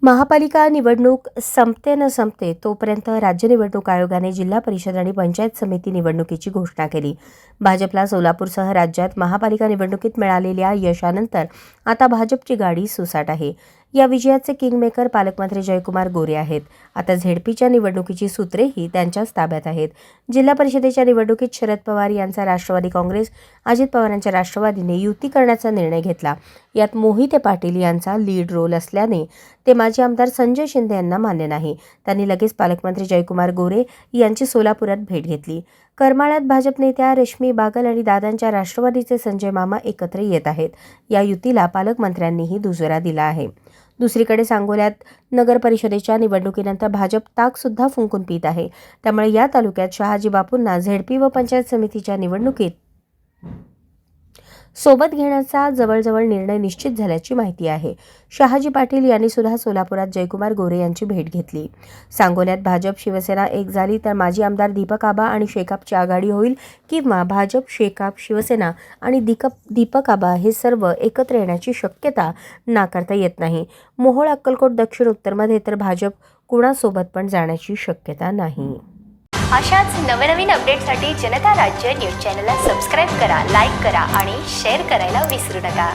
महापालिका निवडणूक संपते न संपते तोपर्यंत राज्य निवडणूक आयोगाने जिल्हा परिषद आणि पंचायत समिती निवडणुकीची घोषणा केली। भाजपला सोलापूरसह राज्यात महापालिका निवडणुकीत मिळालेल्या यशानंतर आता भाजपची गाडी सुसाट आहे। या विजयाचे किंगमेकर पालकमंत्री जयकुमार गोरे आहेत। आता झेडपीच्या निवडणुकीची सूत्रेही त्यांच्याच ताब्यात आहेत। जिल्हा परिषदेच्या निवडणुकीत शरद पवार यांचा राष्ट्रवादी काँग्रेस, अजित पवारांच्या राष्ट्रवादीने युती करण्याचा निर्णय घेतला। यात मोहिते पाटील यांचा लीड रोल असल्याने ते माजी आमदार संजय शिंदे यांना मान्य नाही। त्यांनी लगेच पालकमंत्री जयकुमार गोरे यांची सोलापुरात भेट घेतली। करमाळ्यात भाजप नेत्या रश्मी बागल आणि दादांच्या राष्ट्रवादीचे संजय मामा एकत्र येत आहेत। या युतीला पालकमंत्र्यांनीही दुजोरा दिला आहे। दुसरीकडे सांगोल्यात नगर परिषदेच्या निवडणुकीनंतर भाजप ताकसुद्धा फुंकून पित आहे। त्यामुळे या तालुक्यात शहाजी बापूंना झेडपी व पंचायत समितीच्या निवडणुकीत सोबत घेण्याचा जवळजवळ निर्णय निश्चित झाल्याची माहिती आहे। शहाजी पाटील यांनी सुद्धा सोलापुरात जयकुमार गोरे यांची भेट घेतली। सांगोल्यात भाजप शिवसेना एक झाली तर माजी आमदार दीपक आबा आणि शेकापची आघाडी होईल किंवा भाजप, शेकाप, शिवसेना आणि दीपक आबा हे सर्व एकत्र येण्याची शक्यता नाकारता येत नाही। मोहोळ, अक्कलकोट, दक्षिण उत्तरमध्ये तर भाजप कुणासोबत पण जाण्याची शक्यता नाही। अशाच नवनवीन अपडेटसाठी जनता राज्य न्यूज चॅनलला सबस्क्राईब करा, लाईक करा आणि शेअर करायला विसरू नका।